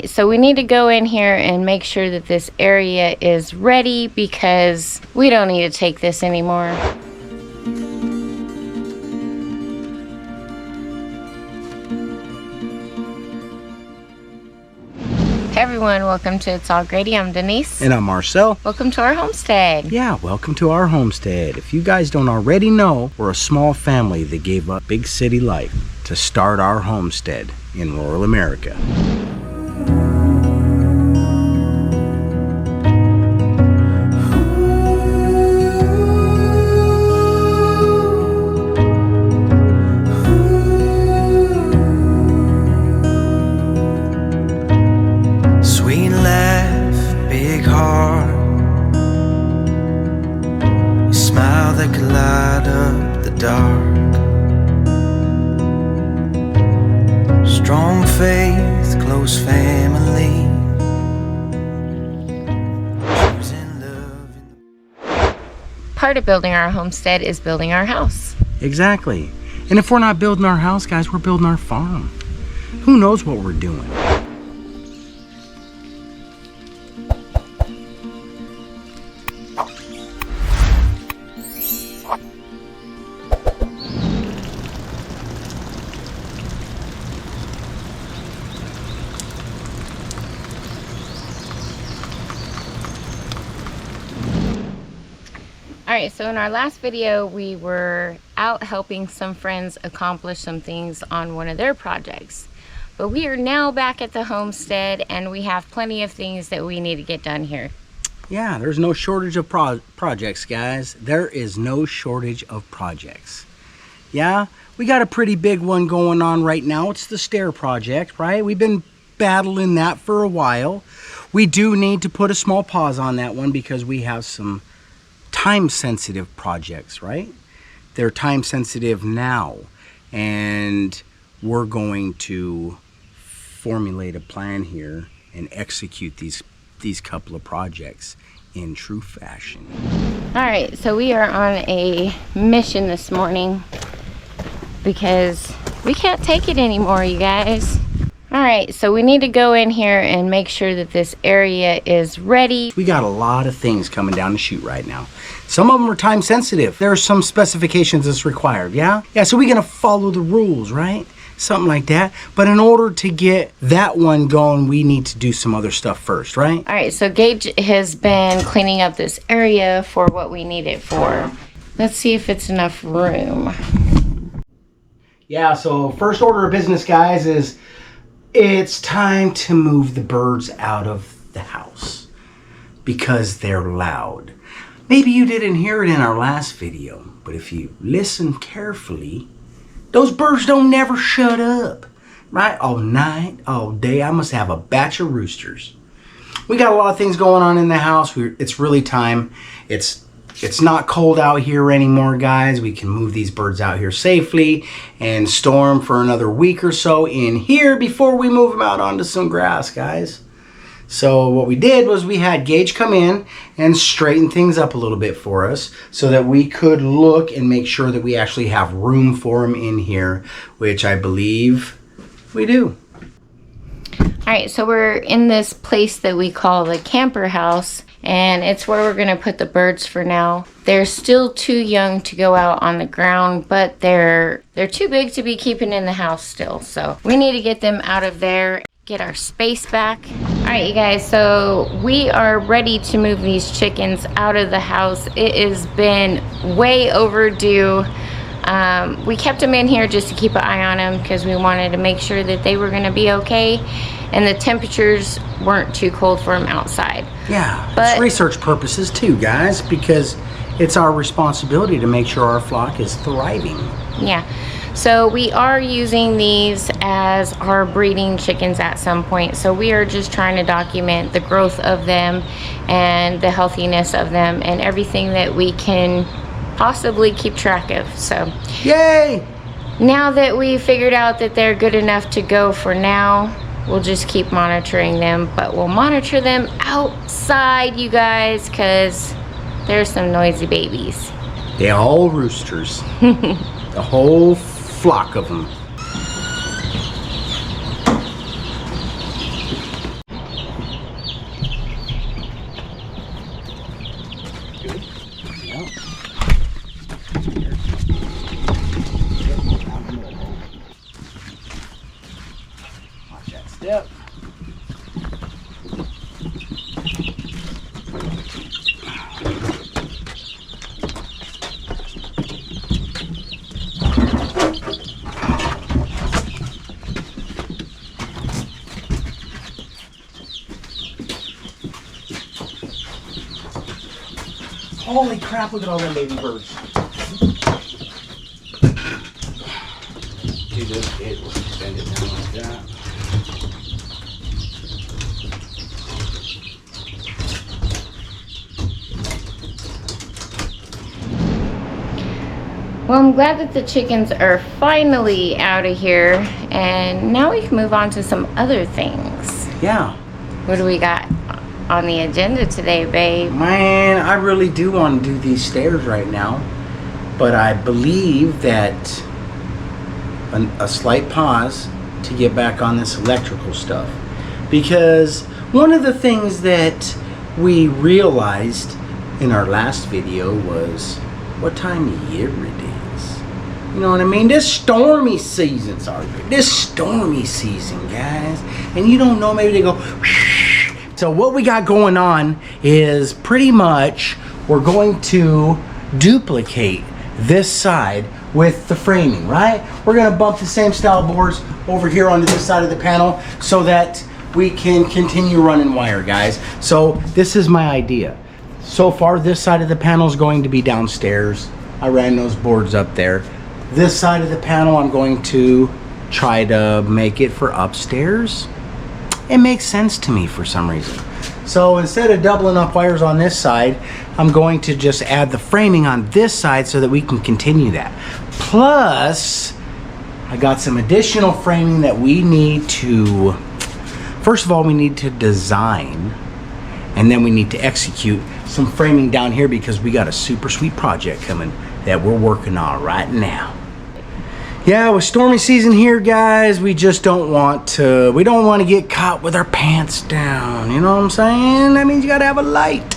So we need to go in here and make sure that this area is ready because we don't need to take this anymore. Hey everyone, welcome to It's All Grady. I'm Denise. And I'm Marcel. Welcome to our homestead. Yeah, welcome to our homestead. If you guys don't already know, we're a small family that gave up big city life to start our homestead in rural America. Strong faith, close family. Part of building our homestead is building our house. Exactly. And if we're not building our house, guys, we're building our farm. Who knows what we're doing? Alright, so in our last video, we were out helping some friends accomplish some things on one of their projects. But we are now back at the homestead and we have plenty of things that we need to get done here. Yeah, there's no shortage of projects, guys. There is no shortage of projects. Yeah, we got a pretty big one going on right now. It's the stair project, right? We've been battling that for a while. We do need to put a small pause on that one because we have some time-sensitive projects, right? They're time-sensitive now, and we're going to formulate a plan here and execute these couple of projects in true fashion. All right, so we are on a mission this morning because we can't take it anymore, you guys. All right, so we need to go in here and make sure that this area is ready. We got a lot of things coming down the chute right now. Some of them are time sensitive. There are some specifications that's required, yeah? Yeah, so we're gonna follow the rules, right? Something like that. But in order to get that one going, we need to do some other stuff first, right? All right, so Gage has been cleaning up this area for what we need it for. Let's see if it's enough room. Yeah, so first order of business, guys, is it's time to move the birds out of the house because they're loud. Maybe you didn't hear it in our last video, but if you listen carefully, those birds don't never shut up, right? All night, all day. I must have a batch of roosters. We got a lot of things going on in the house. It's really time. It's not cold out here anymore, guys. We can move these birds out here safely and store them for another week or so in here before we move them out onto some grass, guys. So what we did was we had Gage come in and straighten things up a little bit for us so that we could look and make sure that we actually have room for them in here, which I believe we do. All right, so we're in this place that we call the camper house, and it's where we're gonna put the birds for now. They're still too young to go out on the ground, but they're too big to be keeping in the house still. So we need to get them out of there, get our space back. All right, you guys, so we are ready to move these chickens out of the house. It has been way overdue. We kept them in here just to keep an eye on them because we wanted to make sure that they were gonna be okay and the temperatures weren't too cold for them outside. Yeah, it's research purposes too, guys, because it's our responsibility to make sure our flock is thriving. Yeah, so we are using these as our breeding chickens at some point. So we are just trying to document the growth of them and the healthiness of them and everything that we can possibly keep track of. So yay! Now that we figured out that they're good enough to go for now, we'll just keep monitoring them, but we'll monitor them outside, you guys, because there's some noisy babies. They're all roosters. The whole flock of them. Holy crap, look at all them baby birds. Do this, we'll extend it down like that. Well, I'm glad that the chickens are finally out of here, and now we can move on to some other things. Yeah. What do we got on the agenda today, babe? Man, I really do want to do these stairs right now, but I believe that a slight pause to get back on this electrical stuff, because one of the things that we realized in our last video was what time of year it is. You know what I mean? This stormy season, this stormy season, guys, and you don't know, maybe they go. So what we got going on is pretty much we're going to duplicate this side with the framing, right? We're gonna bump the same style boards over here onto this side of the panel so that we can continue running wire, guys. So this is my idea. So far, this side of the panel is going to be downstairs. I ran those boards up there. This side of the panel, I'm going to try to make it for upstairs. It makes sense to me for some reason. So instead of doubling up wires on this side, I'm going to just add the framing on this side so that we can continue that. Plus, I got some additional framing that we need to, first of all, we need to design, and then we need to execute some framing down here because we got a super sweet project coming that we're working on right now. Yeah, with stormy season here, guys, we just don't want to, we don't want to get caught with our pants down. You know what I'm saying? That means you got to have a light.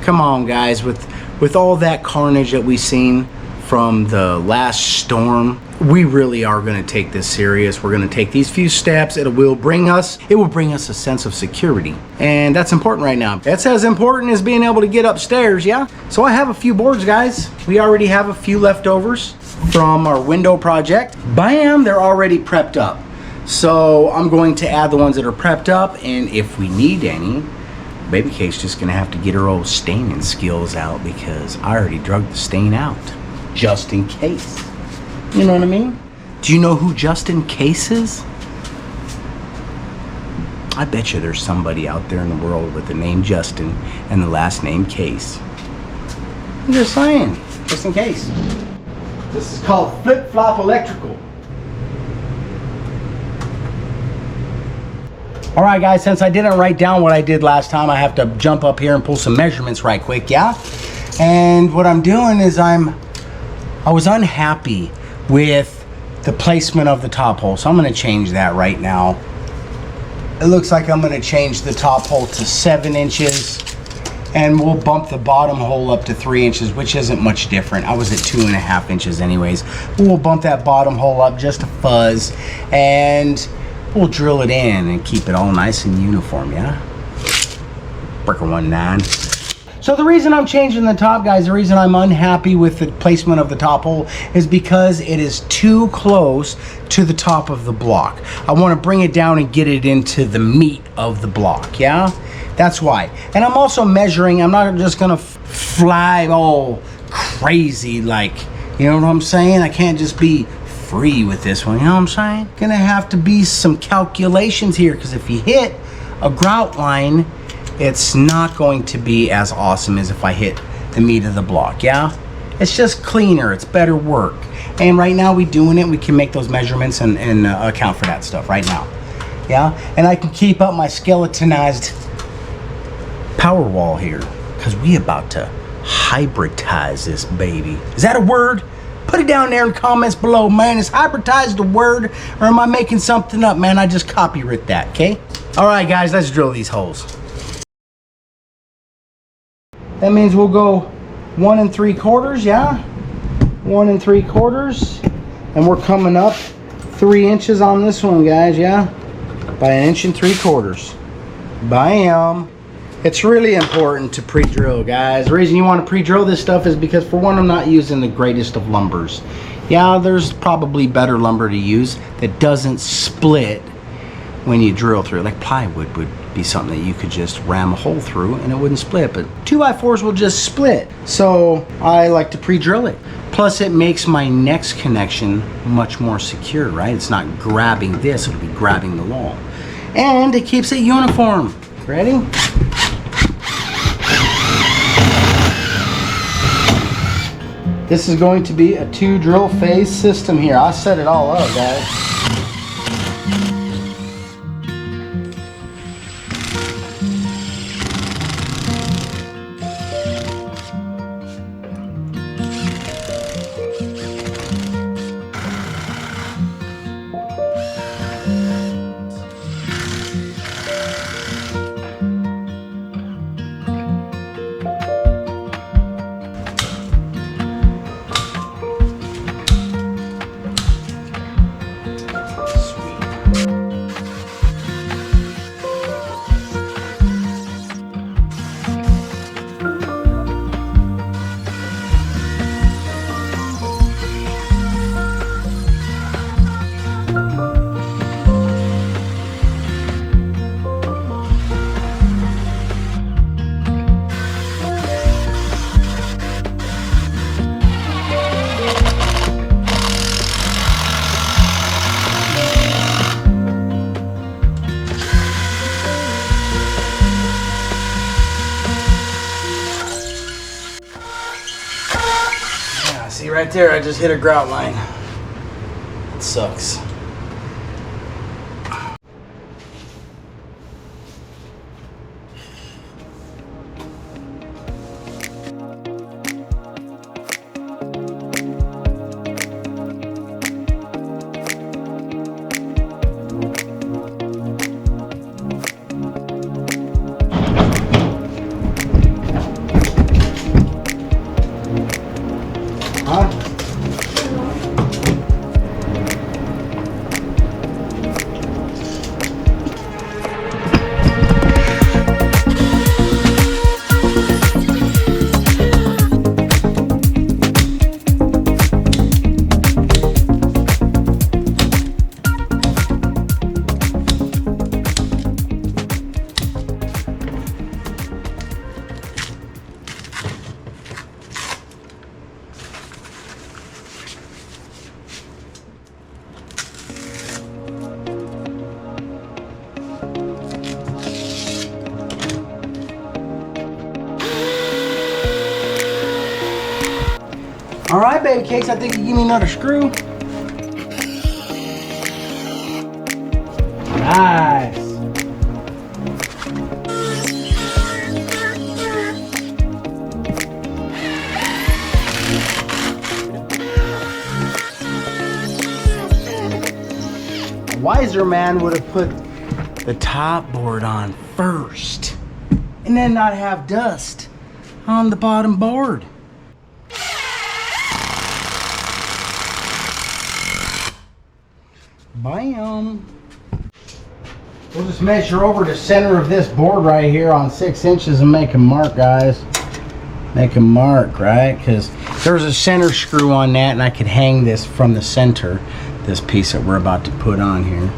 Come on, guys, with all that carnage that we've seen from the last storm, we really are going to take this serious. We're going to take these few steps. It will bring us a sense of security, and that's important right now. That's as important as being able to get upstairs. Yeah, so I have a few boards, guys. We already have a few leftovers from our window project. Bam, they're already prepped up. So I'm going to add the ones that are prepped up, and if we need any, Baby Kate's just gonna have to get her old staining skills out because I already drug the stain out, just in case. You know what I mean? Do you know who Justin Case is? I bet you there's somebody out there in the world with the name Justin and the last name Case. I'm just saying, just in case. This is called flip-flop electrical. All right, guys, since I didn't write down what I did last time, I have to jump up here and pull some measurements right quick, yeah? And what I'm doing is I was unhappy with the placement of the top hole, so I'm gonna change that right now. It looks like I'm gonna change the top hole to 7 inches, and we'll bump the bottom hole up to 3 inches, which isn't much different. I was at 2.5 inches anyways. We'll bump that bottom hole up just a fuzz, and we'll drill it in and keep it all nice and uniform, yeah? Breaker 19. So the reason I'm changing the top, guys, the reason I'm unhappy with the placement of the top hole is because it is too close to the top of the block. I want to bring it down and get it into the meat of the block, yeah? That's why. And I'm also measuring. I'm not just gonna fly all crazy, like, you know what I'm saying? I can't just be free with this one, you know what I'm saying? Gonna have to be some calculations here, because if you hit a grout line, it's not going to be as awesome as if I hit the meat of the block, yeah? It's just cleaner, it's better work. And right now we doing it, we can make those measurements and account for that stuff right now, yeah? And I can keep up my skeletonized power wall here, because we about to hybridize this baby. Is that a word? Put it down there in comments below, man. Is hybridized a word, or am I making something up, man? I just copyright that, okay? All right, guys, let's drill these holes. That means we'll go 1 3/4, yeah? 1 3/4, and we're coming up 3 inches on this one, guys, yeah? By 1 3/4. Bam. It's really important to pre-drill, guys. The reason you want to pre-drill this stuff is because, for one, I'm not using the greatest of lumbers. Yeah, there's probably better lumber to use that doesn't split when you drill through. Like plywood would be something that you could just ram a hole through and it wouldn't split, but 2x4s will just split. So I like to pre-drill it. Plus it makes my next connection much more secure, right? It's not grabbing this, it'll be grabbing the wall. And it keeps it uniform. Ready? This is going to be a 2 drill phase system here. I'll set it all up, guys. See right there, I just hit a grout line. It sucks. All right, baby cakes, I think you give me another screw. Nice. A wiser man would have put the top board on first and then not have dust on the bottom board. Bam. We'll just measure over the center of this board right here on 6 inches and make a mark, guys. Make a mark, right? Because there's a center screw on that, and I could hang this from the center, this piece that we're about to put on here,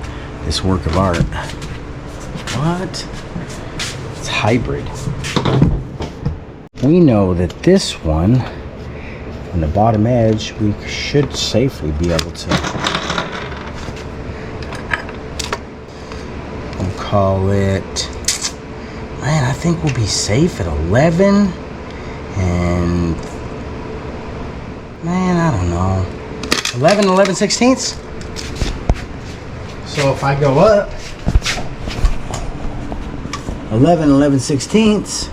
this work of art. What? It's hybrid. We know that this one, on the bottom edge, we should safely be able to call it, man, I think we'll be safe at 11 and, man, I don't know, 11/16. So if I go up 11/16,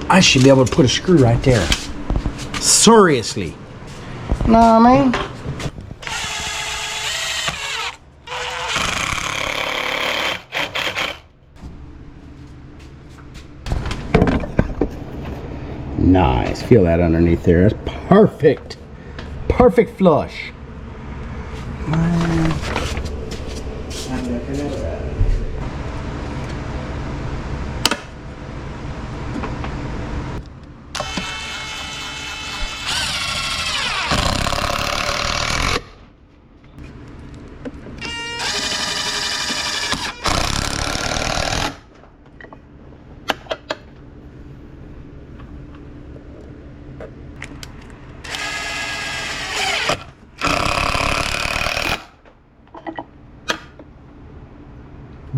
I should be able to put a screw right there. Seriously. Know what I mean? Nice. Feel that underneath there. That's perfect. Perfect flush.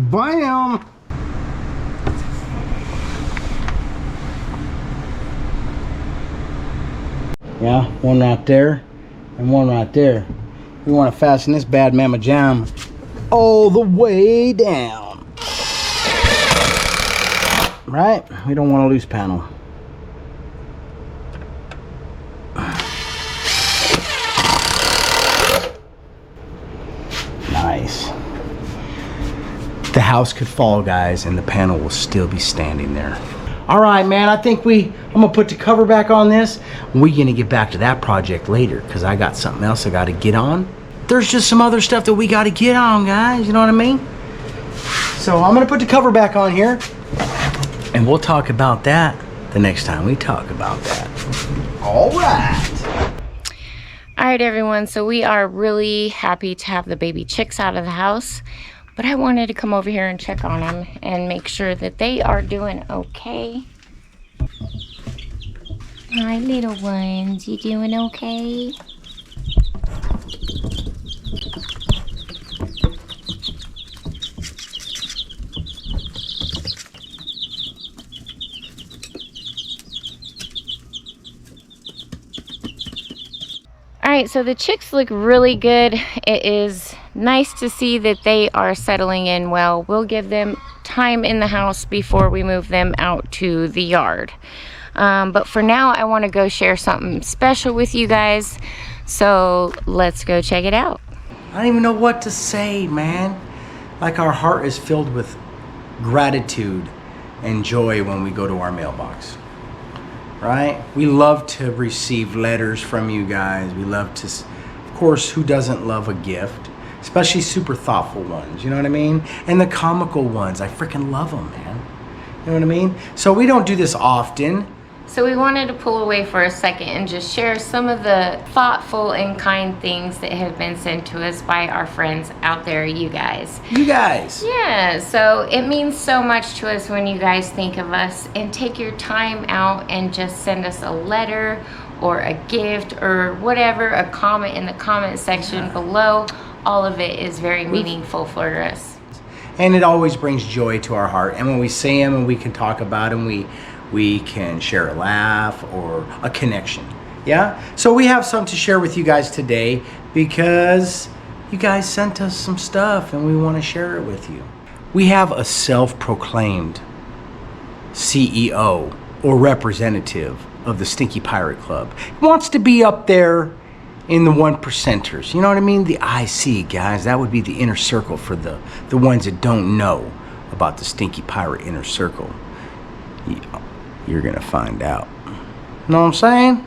Bam! Yeah, one right there and one right there. We want to fasten this bad mama jam all the way down. Right? We don't want a loose panel. Nice. The house could fall, guys, and the panel will still be standing there. All right, man, I think I'm gonna put the cover back on this. We're gonna get back to that project later because I got something else I gotta get on. There's just some other stuff that we gotta get on, guys, you know what I mean? So I'm gonna put the cover back on here and we'll talk about that the next time we talk about that. All right. All right, everyone, so we are really happy to have the baby chicks out of the house. But I wanted to come over here and check on them and make sure that they are doing okay. Hi, little ones. You doing okay? All right, so the chicks look really good. It is nice to see that they are settling in well. We'll give them time in the house before we move them out to the yard. But for now, I want to go share something special with you guys. So let's go check it out. I don't even know what to say, man. Like our heart is filled with gratitude and joy when we go to our mailbox. Right? We love to receive letters from you guys. We love to, of course, who doesn't love a gift? Especially super thoughtful ones, you know what I mean? And the comical ones, I freaking love them, man. You know what I mean? So we don't do this often. So we wanted to pull away for a second and just share some of the thoughtful and kind things that have been sent to us by our friends out there, you guys. You guys. Yeah, so it means so much to us when you guys think of us and take your time out and just send us a letter or a gift or whatever, a comment in the comment section below. All of it is very meaningful for us. And it always brings joy to our heart. And when we see them and we can talk about them, we can share a laugh or a connection. Yeah? So we have some to share with you guys today because you guys sent us some stuff and we want to share it with you. We have a self-proclaimed CEO or representative of the Stinky Pirate Club. He wants to be up there in the 1%ers. You know what I mean? The IC, guys. That would be the inner circle for the ones that don't know about the Stinky Pirate inner circle. You're gonna find out. Know what I'm saying?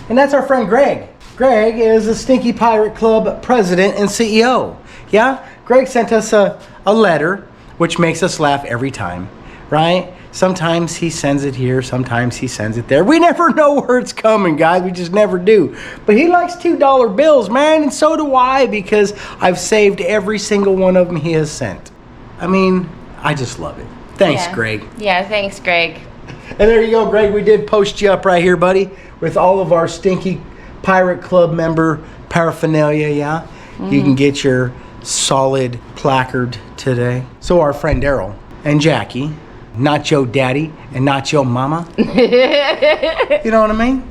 And that's our friend Gregg. Gregg is the Stinky Pirate Club president and CEO. Yeah? Gregg sent us a letter, which makes us laugh every time, right? Sometimes he sends it here, sometimes he sends it there. We never know where it's coming, guys. We just never do. But he likes $2 bills, man, and so do I, because I've saved every single one of them he has sent. I mean, I just love it. Thanks, Gregg. Yeah, thanks, Gregg. And there you go, Gregg. We did post you up right here, buddy, with all of our Stinky Pirate Club member paraphernalia, yeah? Mm-hmm. You can get your solid placard today. So our friend Daryl and Jackie, not your daddy and not your mama. You know what I mean?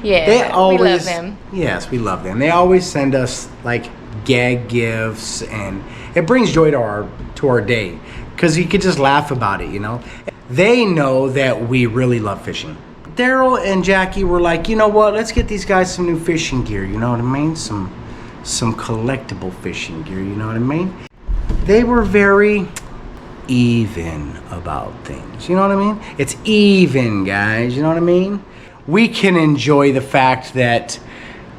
Yeah, they always, we love them. Yes, we love them. They always send us like gag gifts, and it brings joy to our day because you could just laugh about it, you know? They know that we really love fishing. Daryl and Jackie were like, you know what? Let's get these guys some new fishing gear. You know what I mean? Some collectible fishing gear. You know what I mean? They were very even about things. You know what I mean? It's even, guys. You know what I mean? We can enjoy the fact that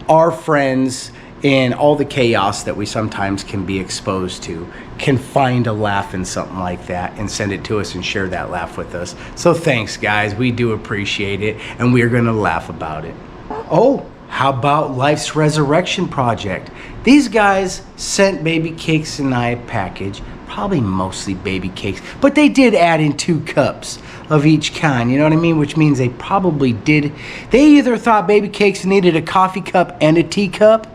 our friends, in all the chaos that we sometimes can be exposed to, can find a laugh in something like that and send it to us and share that laugh with us. So thanks, guys. We do appreciate it, and we're gonna laugh about it. Oh, how about Life's Resurrection Project? These guys sent baby cakes in a package, probably mostly baby cakes, but they did add in 2 cups of each kind, you know what I mean? Which means they probably did, they either thought baby cakes needed a coffee cup and a teacup,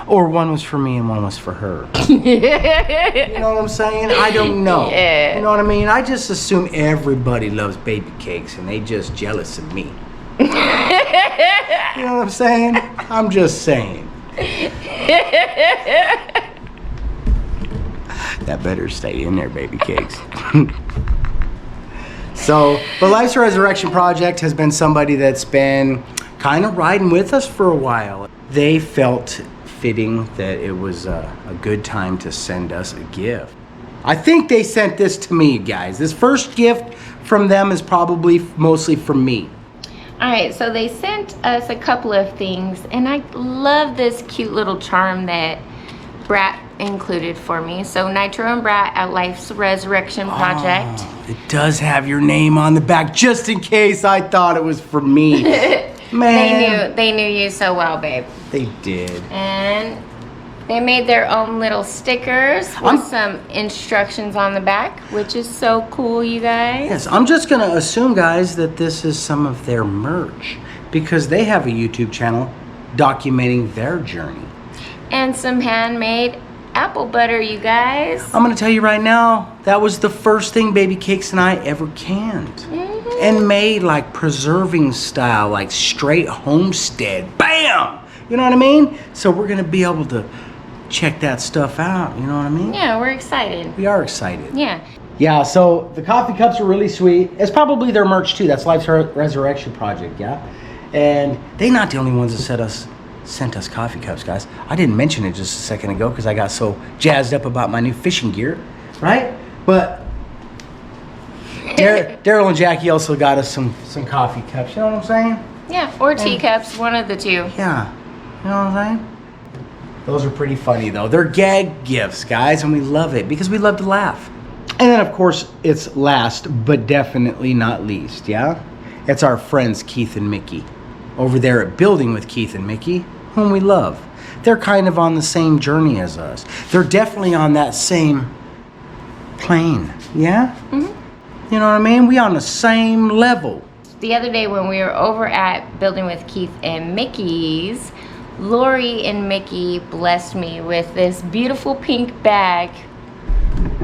Or one was for me and one was for her. You know what I'm saying? I don't know. Yeah. You know what I mean? I just assume everybody loves baby cakes and they just jealous of me. You know what I'm saying? I'm just saying. That better stay in there, baby cakes. So, the Life's Resurrection Project has been somebody that's been kind of riding with us for a while. They felt fitting that it was a good time to send us a gift. I think they sent this to me, guys. This first gift from them is probably mostly from me. All right, so they sent us a couple of things, and I love this cute little charm that Brat included for me. So Nitro and Brat at Life's Resurrection Project. Oh, it does have your name on the back, just in case I thought it was for me. Man. They knew you so well, babe. They did. And they made their own little stickers with some instructions on the back, which is so cool, you guys. Yes, I'm just going to assume, guys, that this is some of their merch because they have a YouTube channel documenting their journey. And some handmade apple butter, you guys. I'm going to tell you right now, that was the first thing Baby Cakes and I ever canned. And made like preserving style, like straight Homestead. Bam! You know what I mean? So we're going to be able to check that stuff out. You know what I mean? Yeah, we're excited. We are excited. Yeah. Yeah, so the coffee cups are really sweet. It's probably their merch too. That's Life's Resurrection Project, yeah? And they're not the only ones that sent us coffee cups, guys. I didn't mention it just a second ago because I got so jazzed up about my new fishing gear, right? But Daryl and Jackie also got us some coffee cups. You know what I'm saying? Yeah, or teacups, one of the two. Yeah. You know what I'm saying? Those are pretty funny, though. They're gag gifts, guys, and we love it because we love to laugh. And then, of course, it's last but definitely not least, yeah? It's our friends Keith and Mickey over there at Building with Keith and Mickey, whom we love. They're kind of on the same journey as us. They're definitely on that same plane, yeah? Mm-hmm. You know what I mean? We on the same level. The other day when we were over at Building with Keith and Mickey's, Lori and Mickey blessed me with this beautiful pink bag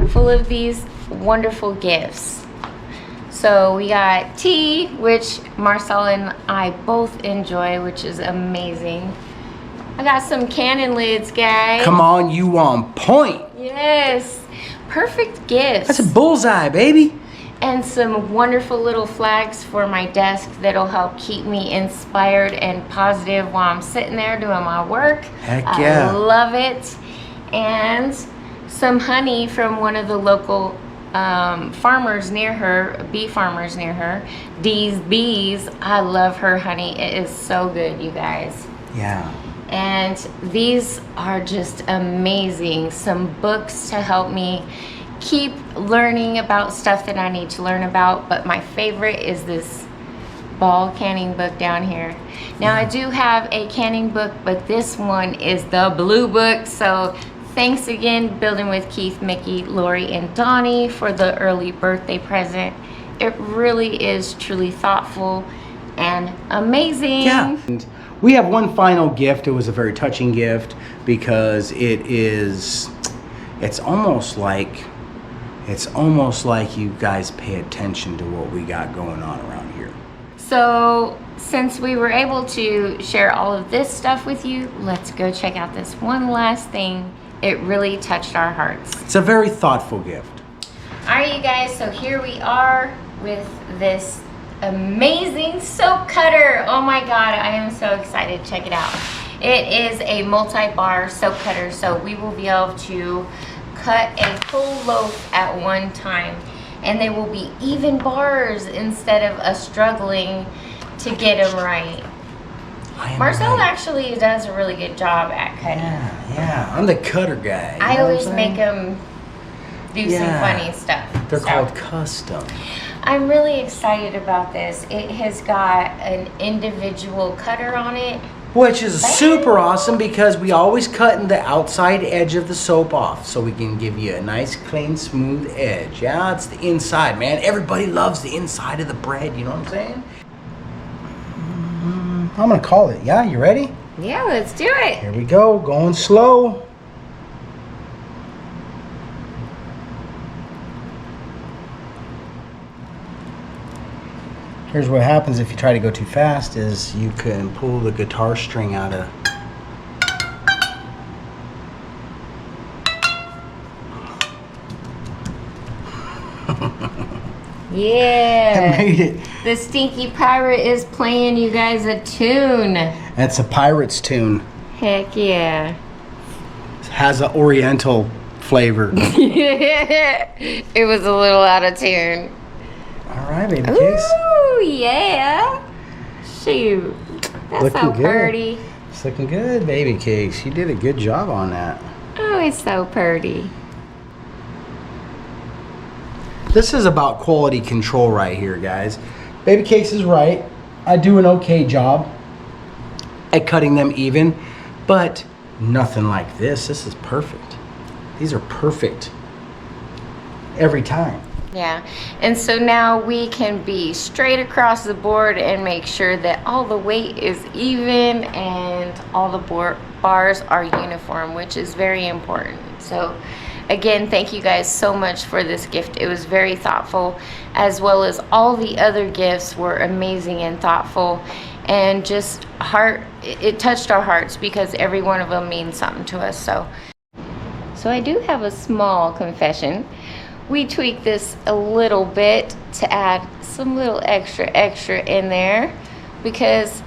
full of these wonderful gifts. So we got tea, which Marcel and I both enjoy, which is amazing. I got some cannon lids, guys. Come on, you on point. Yes, perfect gifts. That's a bullseye, baby. And some wonderful little flags for my desk that'll help keep me inspired and positive while I'm sitting there doing my work. Heck yeah. I love it. And some honey from one of the local farmers near her, bee farmers near her, Dee's Bees. I love her honey. It is so good, you guys. Yeah. And these are just amazing. Some books to help me keep learning about stuff that I need to learn about, but my favorite is this ball canning book down here. Now I do have a canning book, but this one is the blue book. So thanks again, Building with Keith, Mickey, Lori, and Donnie for the early birthday present. It really is truly thoughtful and amazing. Yeah. And we have one final gift. It was a very touching gift because it's almost like you guys pay attention to what we got going on around here. So since we were able to share all of this stuff with you, let's go check out this one last thing. It really touched our hearts. It's a very thoughtful gift. All right, you guys, so here we are with this amazing soap cutter. Oh my God, I am so excited. Check it out. It is a multi-bar soap cutter, so we will be able to cut a whole loaf at one time, and they will be even bars instead of us struggling to get them right. Marcel actually does a really good job at cutting. Yeah, I'm the cutter guy. I always make him do some funny stuff. They're called custom. I'm really excited about this. It has got an individual cutter on it. Which is super awesome because we always cut the outside edge of the soap off so we can give you a nice, clean, smooth edge. Yeah, it's the inside, man. Everybody loves the inside of the bread, you know what I'm saying? I'm gonna call it. Yeah, you ready? Yeah, let's do it. Here we go, going slow. Here's what happens if you try to go too fast is you can pull the guitar string out of. Yeah. I made it. The Stinky Pirate is playing you guys a tune. That's a pirate's tune. Heck yeah. It has an oriental flavor. It was a little out of tune. All right, baby cakes. Ooh, yeah. Shoot. That's Looking so good. pretty. It's looking good, baby cakes. You did a good job on that. Oh, it's so pretty. This is about quality control right here, guys. Baby cakes is right. I do an okay job at cutting them even, but nothing like this. This is perfect. These are perfect every time. Yeah, and so now we can be straight across the board and make sure that all the weight is even and all the bars are uniform, which is very important. So again, thank you guys so much for this gift. It was very thoughtful, as well as all the other gifts were amazing and thoughtful, and just it touched our hearts because every one of them means something to us. So I do have a small confession. We tweaked this a little bit to add some little extra in there because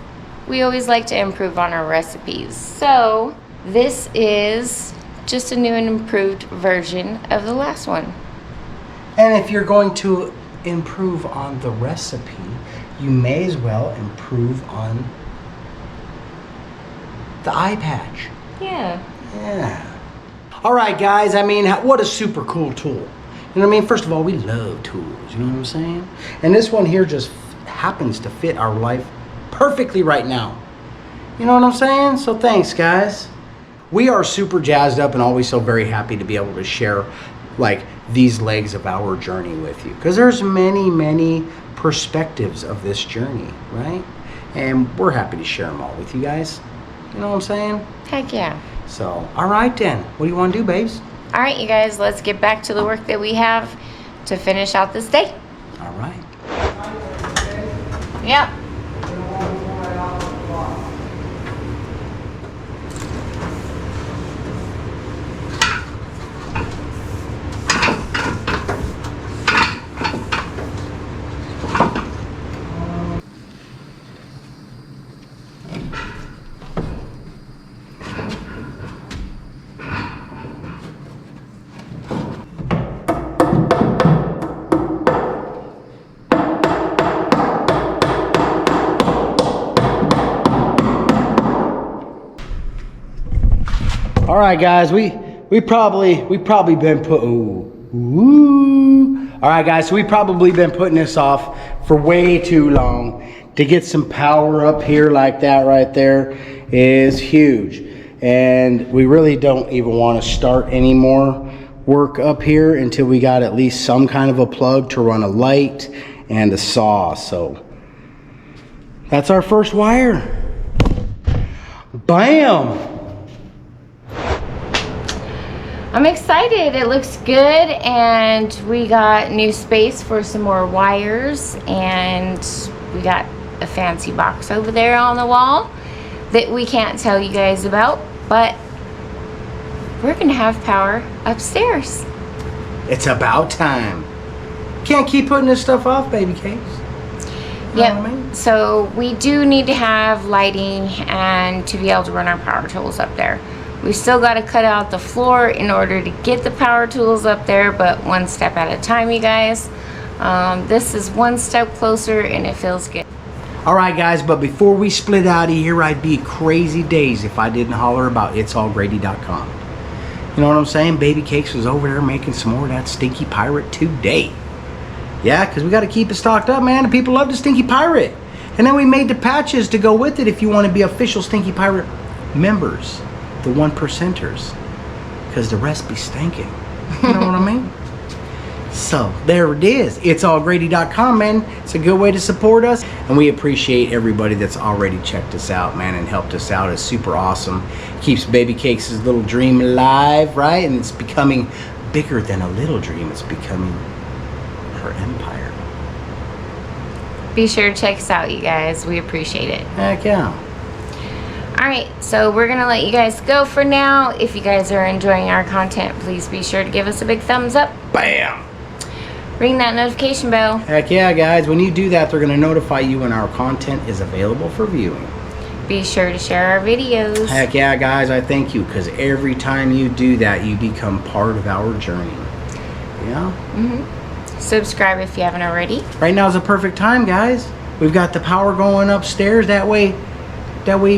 we always like to improve on our recipes. So this is just a new and improved version of the last one. And if you're going to improve on the recipe, you may as well improve on the eye patch. Yeah. Yeah. All right, guys. I mean, what a super cool tool. You know what I mean? First of all, we love tools. You know what I'm saying? And this one here just happens to fit our life perfectly right now. You know what I'm saying? So thanks, guys. We are super jazzed up and always so very happy to be able to share like these legs of our journey with you, because there's many perspectives of this journey, right? And we're happy to share them all with you guys. You know what I'm saying? Heck yeah. So, all right then. What do you want to do, babes? All right, you guys, let's get back to the work that we have to finish out this day. All right. Yep. All right, guys, we probably been All right, guys, so we've probably been putting this off for way too long. To get some power up here like that right there is huge, and we really don't even want to start any more work up here until we got at least some kind of a plug to run a light and a saw. So that's our first wire. Bam! I'm excited. It looks good, and we got new space for some more wires, and we got a fancy box over there on the wall that we can't tell you guys about, but we're gonna have power upstairs. It's about time. Can't keep putting this stuff off, baby cakes. You know Yep. what I mean? So we do need to have lighting and to be able to run our power tools up there. We still got to cut out the floor in order to get the power tools up there, but one step at a time, you guys. This is one step closer, and it feels good. All right, guys, but before we split out of here, I'd be crazy days if I didn't holler about itsallgrady.com. You know what I'm saying? Baby Cakes was over there making some more of that Stinky Pirate today. Yeah, because we got to keep it stocked up, man. The people love the Stinky Pirate. And then we made the patches to go with it if you want to be official Stinky Pirate members. The 1%ers, because the rest be stinking. You know what I mean? So there it is. Itsallgrady.com, man. It's a good way to support us, and we appreciate everybody that's already checked us out, man, and helped us out. It's super awesome. Keeps Baby Cakes' little dream alive, right? And it's becoming bigger than a little dream. It's becoming her empire. Be sure to check us out, you guys. We appreciate it. Heck yeah. Alright, so we're going to let you guys go for now. If you guys are enjoying our content, please be sure to give us a big thumbs up. Bam! Ring that notification bell. Heck yeah, guys. When you do that, they're going to notify you when our content is available for viewing. Be sure to share our videos. Heck yeah, guys. I thank you, because every time you do that, you become part of our journey. Yeah? Subscribe if you haven't already. Right now is a perfect time, guys. We've got the power going upstairs. That way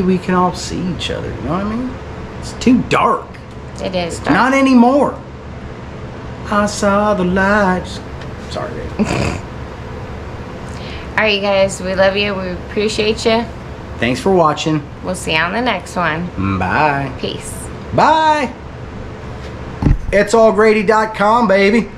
we can all see each other. You know what I mean? It's too dark. It is dark. Not anymore. I saw the lights. Sorry, babe. Alright, you guys. We love you. We appreciate you. Thanks for watching. We'll see you on the next one. Bye. Peace. Bye. Itsallgrady.com, baby.